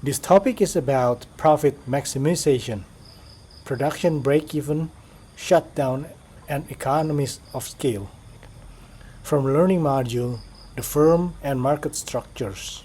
This topic is about profit maximization, production break-even, shutdown, and economies of scale. From learning module, the firm and market structures.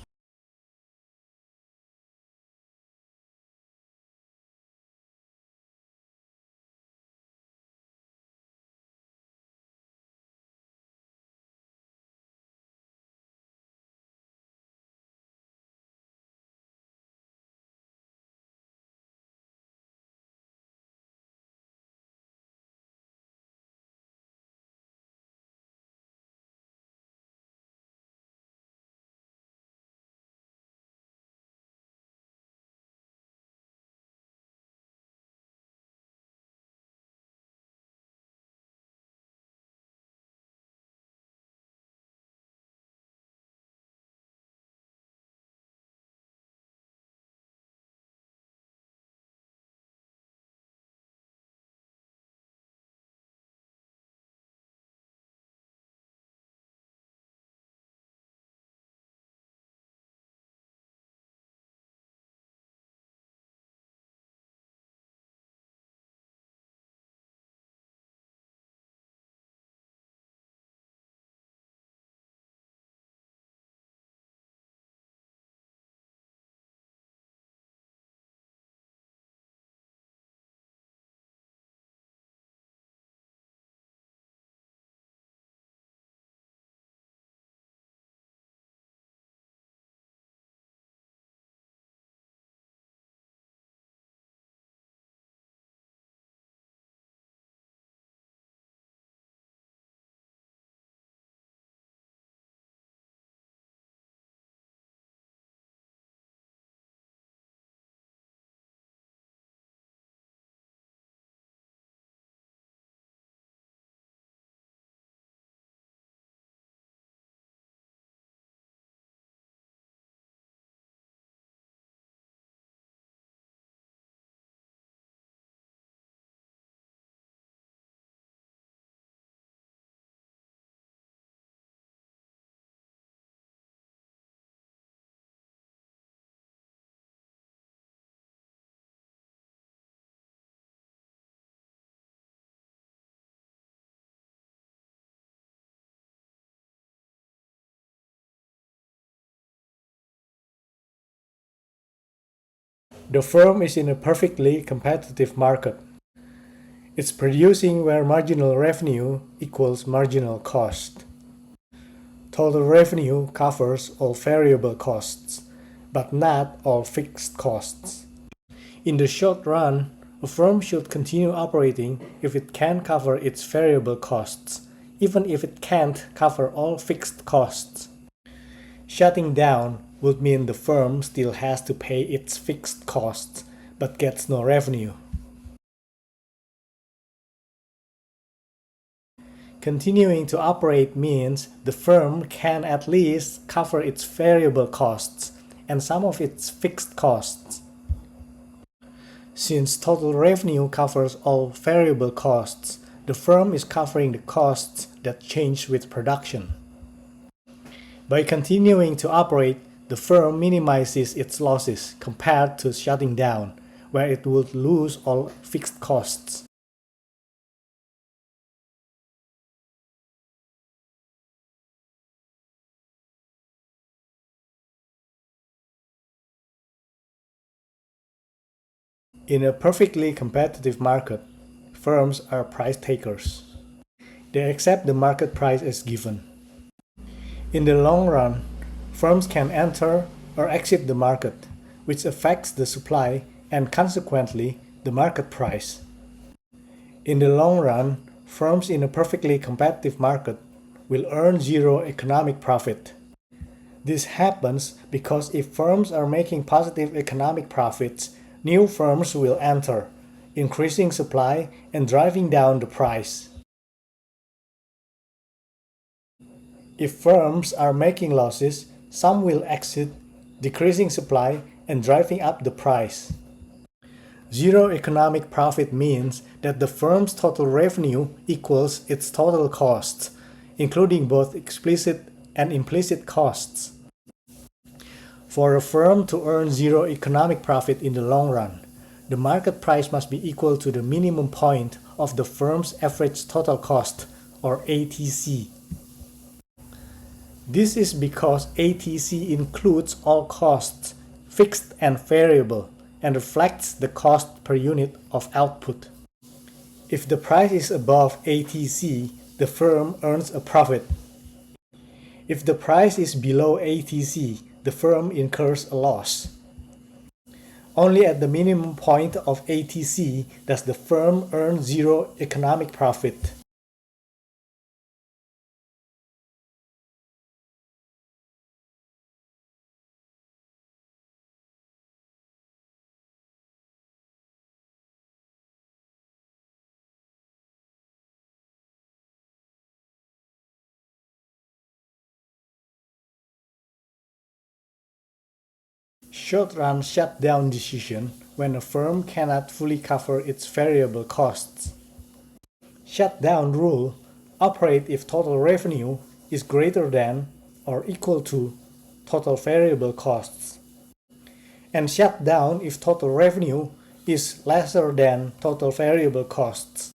The firm is in a perfectly competitive market. It's producing where marginal revenue equals marginal cost. Total revenue covers all variable costs, but not all fixed costs. In the short run, a firm should continue operating if it can cover its variable costs, even if it can't cover all fixed costs. Shutting down would mean the firm still has to pay its fixed costs, but gets no revenue. Continuing to operate means the firm can at least cover its variable costs and some of its fixed costs. Since total revenue covers all variable costs, the firm is covering the costs that change with production. By continuing to operate, the firm minimizes its losses compared to shutting down, where it would lose all fixed costs. In a perfectly competitive market, firms are price takers. They accept the market price as given. In the long run, firms can enter or exit the market, which affects the supply and consequently the market price. In the long run, firms in a perfectly competitive market will earn zero economic profit. This happens because if firms are making positive economic profits, new firms will enter, increasing supply and driving down the price. If firms are making losses, some will exit, decreasing supply and driving up the price. Zero economic profit means that the firm's total revenue equals its total costs, including both explicit and implicit costs. For a firm to earn zero economic profit in the long run, the market price must be equal to the minimum point of the firm's average total cost, or ATC. This is because ATC includes all costs, fixed and variable, and reflects the cost per unit of output. If the price is above ATC, the firm earns a profit. If the price is below ATC, the firm incurs a loss. Only at the minimum point of ATC does the firm earn zero economic profit. Short-run shutdown decision when a firm cannot fully cover its variable costs. Shutdown rule: operate if total revenue is greater than or equal to total variable costs, and shut down if total revenue is lesser than total variable costs.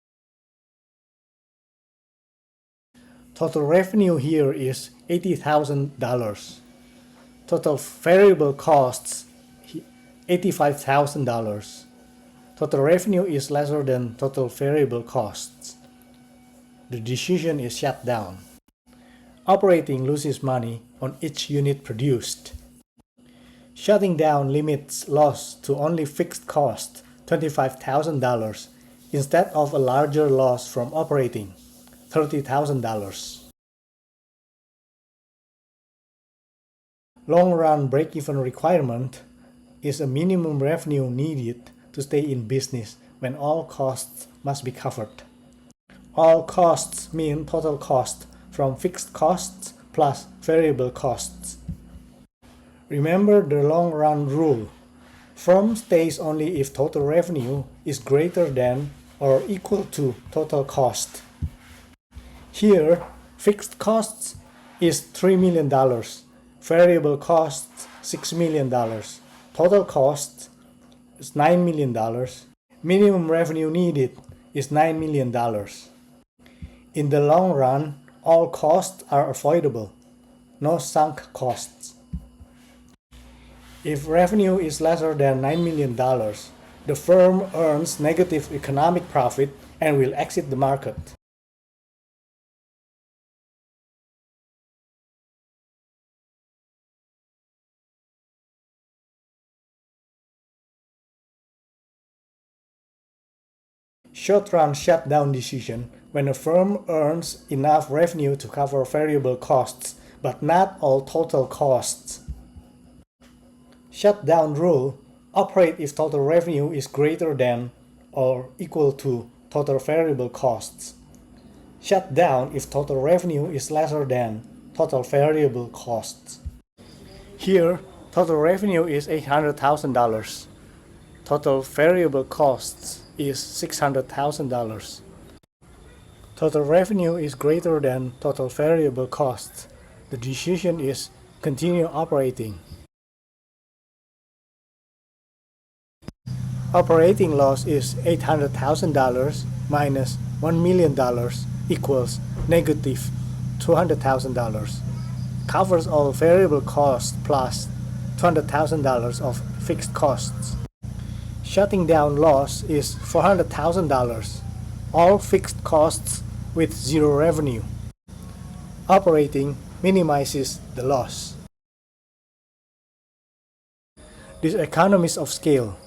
Total revenue here is $80,000. Total variable costs $85,000. Total revenue is lesser than total variable costs. The decision is shut down. Operating loses money on each unit produced. Shutting down limits loss to only fixed cost, $25,000, instead of a larger loss from operating, $30,000. Long-run break-even requirement is a minimum revenue needed to stay in business when all costs must be covered. All costs mean total cost from fixed costs plus variable costs. Remember the long-run rule. Firm stays only if total revenue is greater than or equal to total cost. Here, fixed costs is $3 million. Variable costs $6 million. Total costs is $9 million. Minimum revenue needed is $9 million. In the long run, all costs are avoidable. No sunk costs. If revenue is lesser than $9 million, the firm earns negative economic profit and will exit the market. Short-run shutdown decision when a firm earns enough revenue to cover variable costs, but not all total costs. Shutdown rule: operate if total revenue is greater than or equal to total variable costs. Shut down if total revenue is lesser than total variable costs. Here, total revenue is $800,000. Total variable costs is $600,000. Total revenue is greater than total variable costs. The decision is continue operating. Operating loss is $800,000 minus $1 million equals negative $200,000. Covers all variable costs plus $200,000 of fixed costs. Shutting down loss is $400,000. All fixed costs with zero revenue. Operating minimizes the loss. Diseconomies of scale.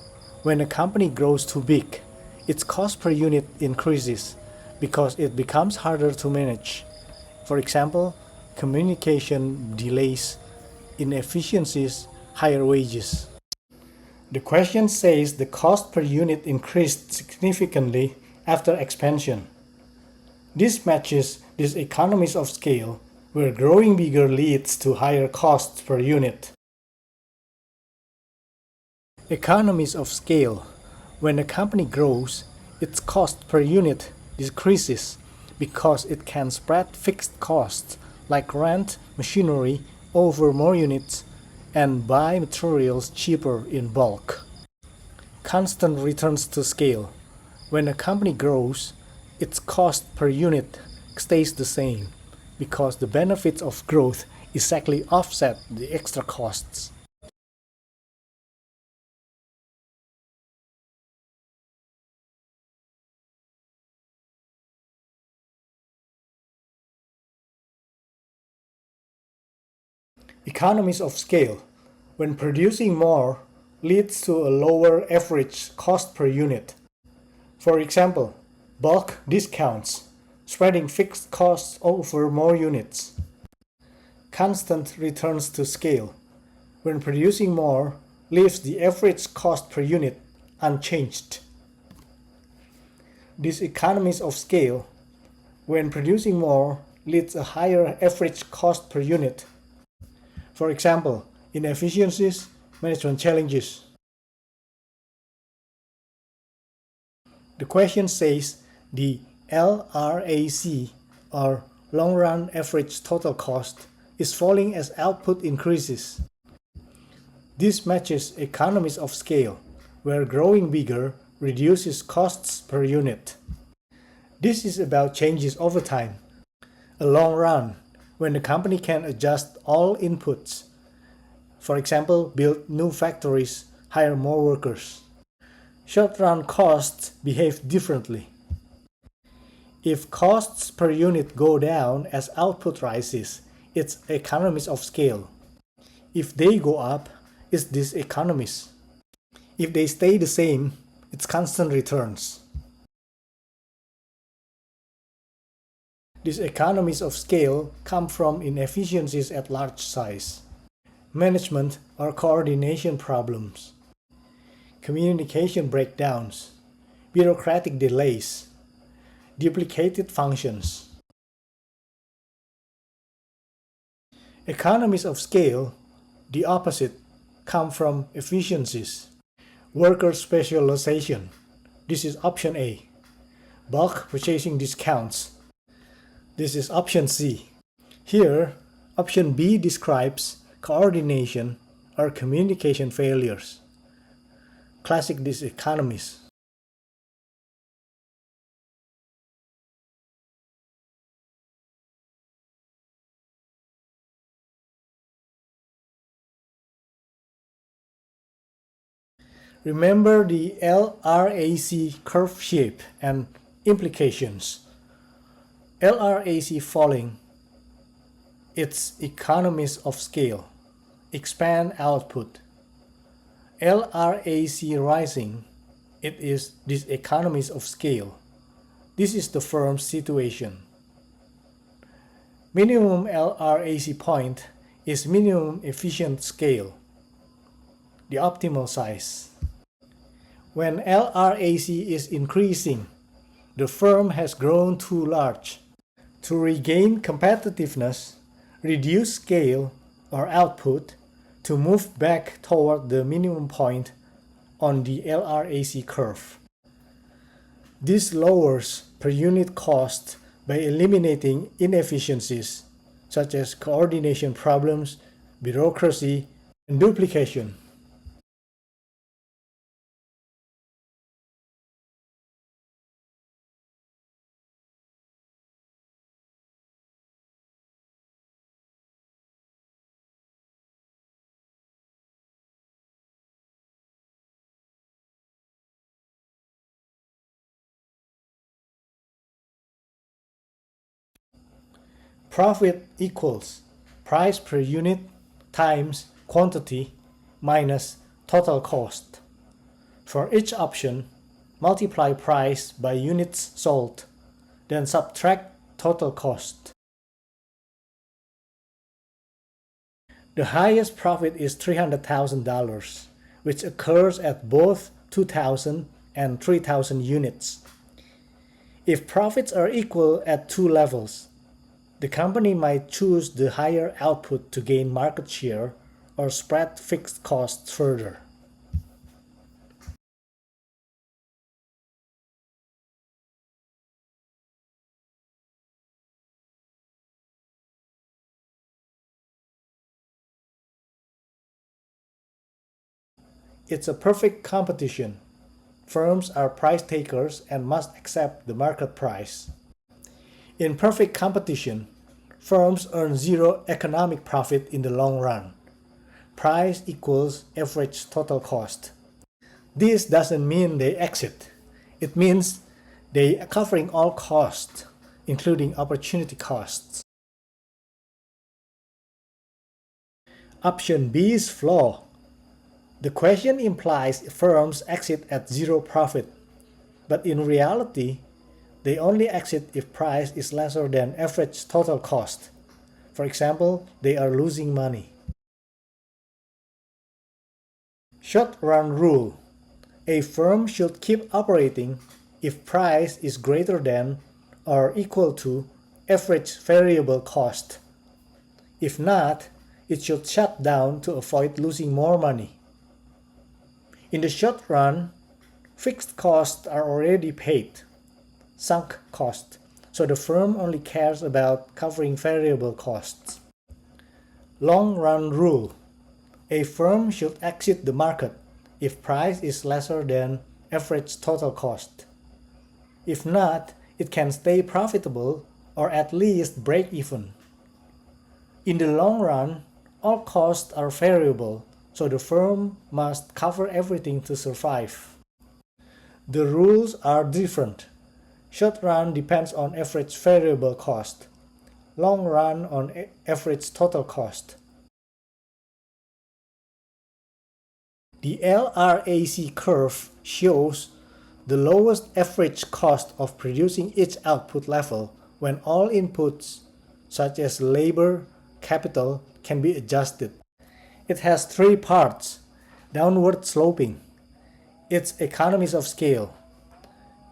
When a company grows too big, its cost per unit increases because it becomes harder to manage. For example, communication delays, inefficiencies, higher wages. The question says the cost per unit increased significantly after expansion. This matches diseconomies of scale, where growing bigger leads to higher costs per unit. Economies of scale. When a company grows, its cost per unit decreases because it can spread fixed costs like rent, machinery over more units and buy materials cheaper in bulk. Constant returns to scale. When a company grows, its cost per unit stays the same because the benefits of growth exactly offset the extra costs. Economies of scale, when producing more, leads to a lower average cost per unit. For example, bulk discounts, spreading fixed costs over more units. Constant returns to scale, when producing more, leaves the average cost per unit unchanged. Diseconomies of scale, when producing more, leads a higher average cost per unit. For example, inefficiencies, management challenges. The question says the LRAC, or long run average total cost, is falling as output increases. This matches economies of scale, where growing bigger reduces costs per unit. This is about changes over time. A long run, when the company can adjust all inputs. For example, build new factories, hire more workers. Short-run costs behave differently. If costs per unit go down as output rises, it's economies of scale. If they go up, it's diseconomies. If they stay the same, it's constant returns. Diseconomies of scale come from inefficiencies at large size, management or coordination problems, communication breakdowns, bureaucratic delays, duplicated functions. Economies of scale, the opposite, come from efficiencies, worker specialization. This is option A. Bulk purchasing discounts. This is option C. Here, option B describes coordination or communication failures. Classic diseconomies. Remember the LRAC curve shape and implications. LRAC falling, its economies of scale, expand output. LRAC rising, it is diseconomies of scale. This is the firm's situation. Minimum LRAC point is minimum efficient scale, the optimal size. When LRAC is increasing, the firm has grown too large. To regain competitiveness, reduce scale or output to move back toward the minimum point on the LRAC curve. This lowers per unit cost by eliminating inefficiencies such as coordination problems, bureaucracy, and duplication. Profit equals price per unit times quantity minus total cost. For each option, multiply price by units sold, then subtract total cost. The highest profit is $300,000, which occurs at both 2,000 and 3,000 units. If profits are equal at two levels, the company might choose the higher output to gain market share or spread fixed costs further. It's a perfect competition. Firms are price takers and must accept the market price. In perfect competition, firms earn zero economic profit in the long run. Price equals average total cost. This doesn't mean they exit. It means they are covering all costs, including opportunity costs. Option B is flawed. The question implies firms exit at zero profit, but in reality, they only exit if price is lesser than average total cost. For example, they are losing money. Short-run rule. A firm should keep operating if price is greater than or equal to average variable cost. If not, it should shut down to avoid losing more money. In the short run, fixed costs are already paid, sunk cost, so the firm only cares about covering variable costs. Long-run rule. A firm should exit the market if price is lesser than average total cost. If not, it can stay profitable or at least break even. In the long run, all costs are variable, so the firm must cover everything to survive. The rules are different. Short run depends on average variable cost. Long run on average total cost. The LRAC curve shows the lowest average cost of producing each output level when all inputs, such as labor, capital, can be adjusted. It has three parts: downward sloping. It's economies of scale.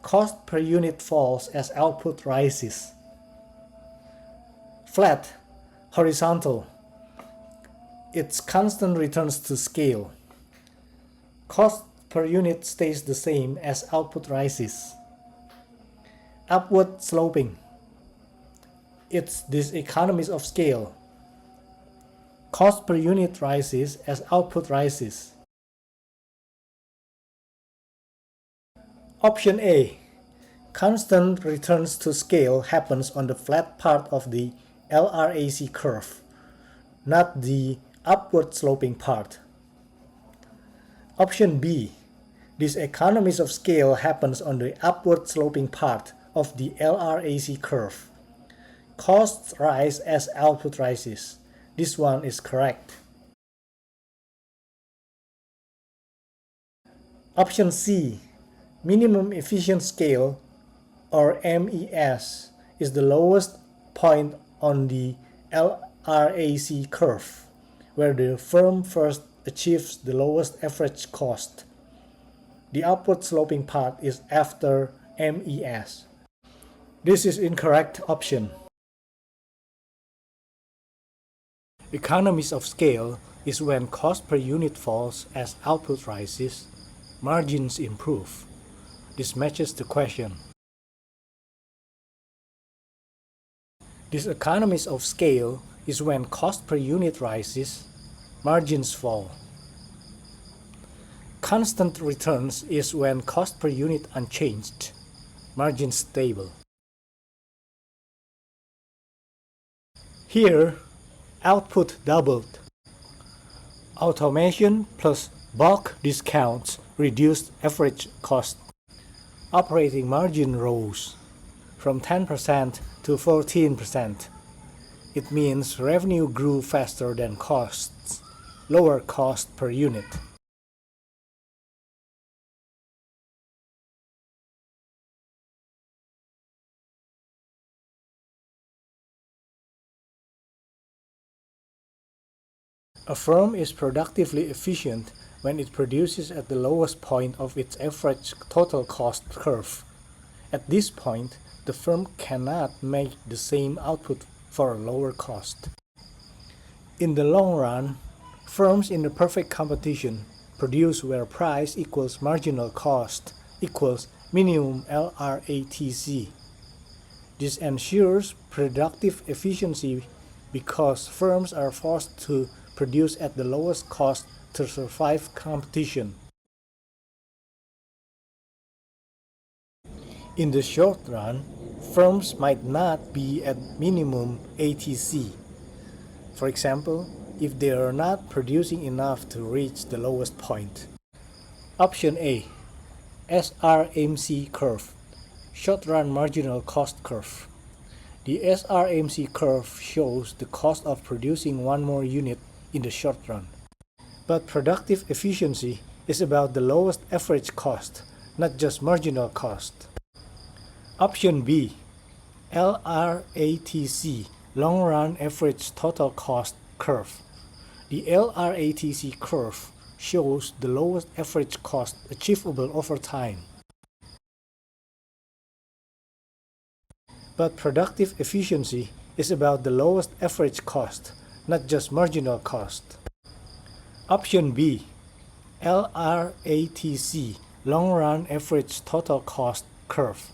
Cost per unit falls as output rises. Flat, horizontal. It's constant returns to scale. Cost per unit stays the same as output rises. Upward sloping. It's diseconomies of scale. Cost per unit rises as output rises. Option A. Constant returns to scale happens on the flat part of the LRAC curve, not the upward sloping part. Option B. Diseconomies of scale happens on the upward sloping part of the LRAC curve. Costs rise as output rises. This one is correct. Option C. Minimum efficient scale, or MES, is the lowest point on the LRAC curve, where the firm first achieves the lowest average cost. The upward sloping part is after MES. This is incorrect option. Economies of scale is when cost per unit falls as output rises, margins improve. This matches the question. Diseconomies of scale is when cost per unit rises, margins fall. Constant returns is when cost per unit unchanged, margins stable. Here, output doubled. Automation plus bulk discounts reduced average cost. Operating margin rose from 10% to 14%. It means revenue grew faster than costs, lower cost per unit. A firm is productively efficient when it produces at the lowest point of its average total cost curve. At this point, the firm cannot make the same output for a lower cost. In the long run, firms in the perfect competition produce where price equals marginal cost equals minimum LRATC. This ensures productive efficiency because firms are forced to produce at the lowest cost to survive competition. In the short run, firms might not be at minimum ATC. For example, if they are not producing enough to reach the lowest point. Option A, SRMC curve, short run marginal cost curve. The SRMC curve shows the cost of producing one more unit in the short run. But productive efficiency is about the lowest average cost, not just marginal cost. Option B, LRATC, long run average total cost curve. The LRATC curve shows the lowest average cost achievable over time. But productive efficiency is about the lowest average cost, not just marginal cost. Option B, LRATC, long run average total cost curve.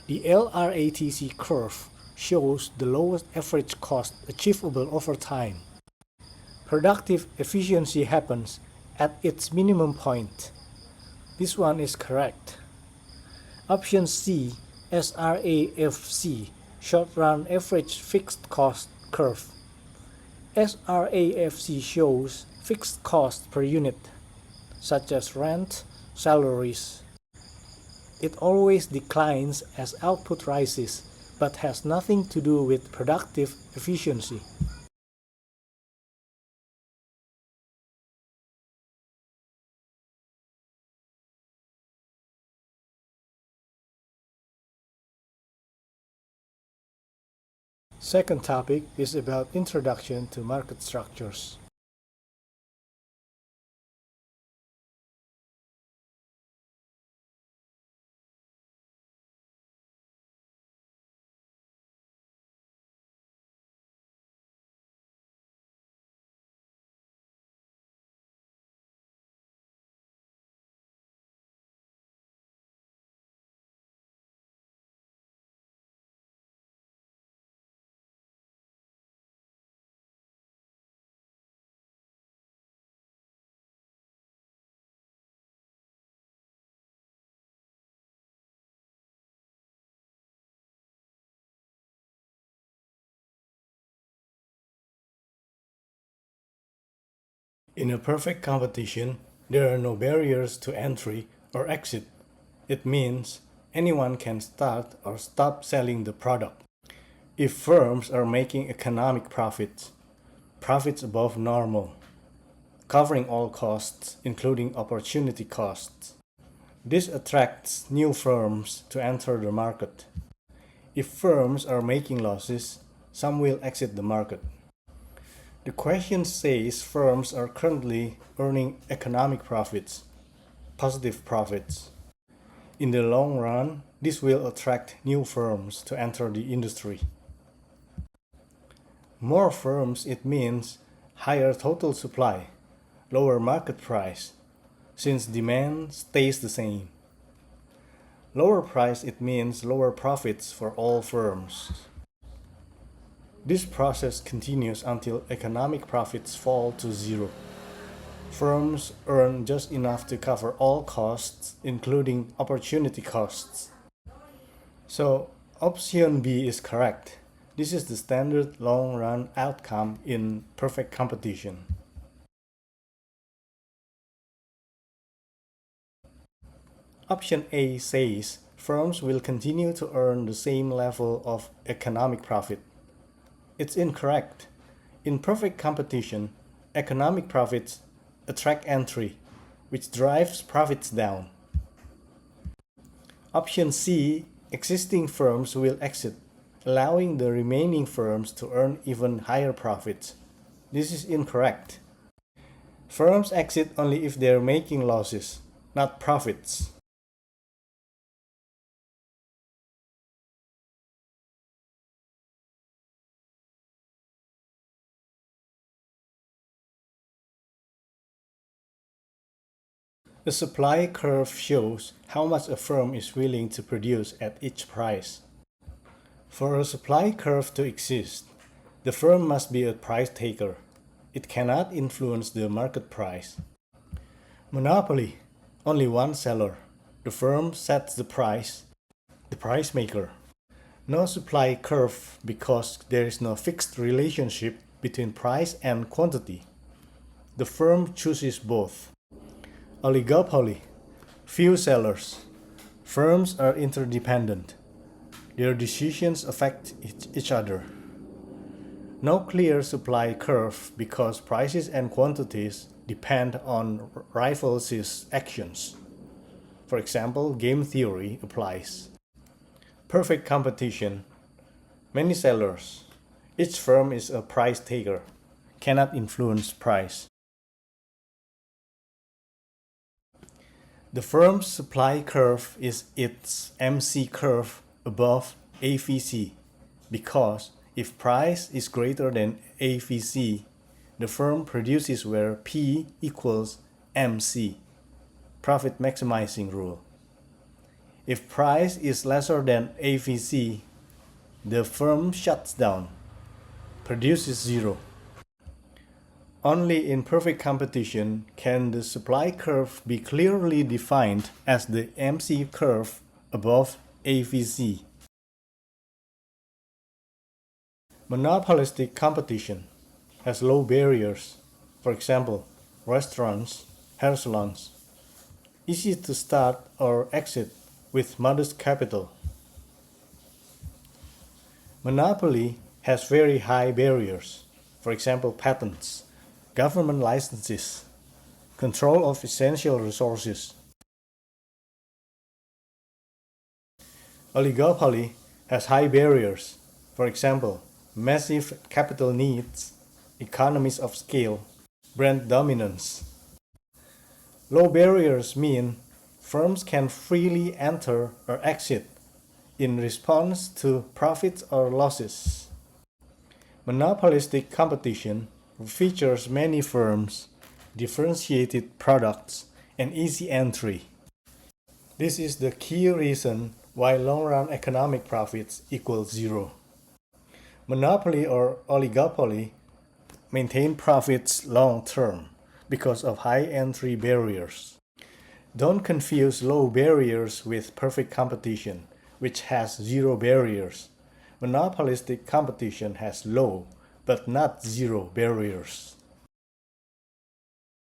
The LRATC curve shows the lowest average cost achievable over time. Productive efficiency happens at its minimum point. This one is correct. Option C, SRAFC, short run average fixed cost curve. SRAFC shows fixed costs per unit, such as rent, salaries. It always declines as output rises, but has nothing to do with productive efficiency. Second topic is about introduction to market structures. In a perfect competition, there are no barriers to entry or exit. It means anyone can start or stop selling the product. If firms are making economic profits, profits above normal, covering all costs, including opportunity costs, this attracts new firms to enter the market. If firms are making losses, some will exit the market. The question says firms are currently earning economic profits, positive profits. In the long run, this will attract new firms to enter the industry. More firms, it means higher total supply, lower market price, since demand stays the same. Lower price, it means lower profits for all firms. This process continues until economic profits fall to zero. Firms earn just enough to cover all costs, including opportunity costs. So, option B is correct. This is the standard long-run outcome in perfect competition. Option A says firms will continue to earn the same level of economic profit. It's incorrect. In perfect competition, economic profits attract entry, which drives profits down. Option C, existing firms will exit, allowing the remaining firms to earn even higher profits. This is incorrect. Firms exit only if they're making losses, not profits. The supply curve shows how much a firm is willing to produce at each price. For a supply curve to exist, the firm must be a price taker. It cannot influence the market price. Monopoly, only one seller. The firm sets the price. The price maker. No supply curve because there is no fixed relationship between price and quantity. The firm chooses both. Oligopoly. Few sellers. Firms are interdependent. Their decisions affect each other. No clear supply curve because prices and quantities depend on rivals' actions. For example, game theory applies. Perfect competition. Many sellers. Each firm is a price taker, cannot influence price. The firm's supply curve is its MC curve above AVC because if price is greater than AVC, the firm produces where P equals MC, profit maximizing rule. If price is lesser than AVC, the firm shuts down, produces zero. Only in perfect competition can the supply curve be clearly defined as the MC curve above AVC. Monopolistic competition has low barriers. For example, restaurants, hair salons. Easy to start or exit with modest capital. Monopoly has very high barriers. For example, patents, government licenses, control of essential resources. Oligopoly has high barriers. For example, massive capital needs, economies of scale, brand dominance. Low barriers mean firms can freely enter or exit in response to profits or losses. Monopolistic competition features many firms, differentiated products, and easy entry. This is the key reason why long-run economic profits equal zero. Monopoly or oligopoly maintain profits long-term because of high entry barriers. Don't confuse low barriers with perfect competition, which has zero barriers. Monopolistic competition has low, but not zero barriers.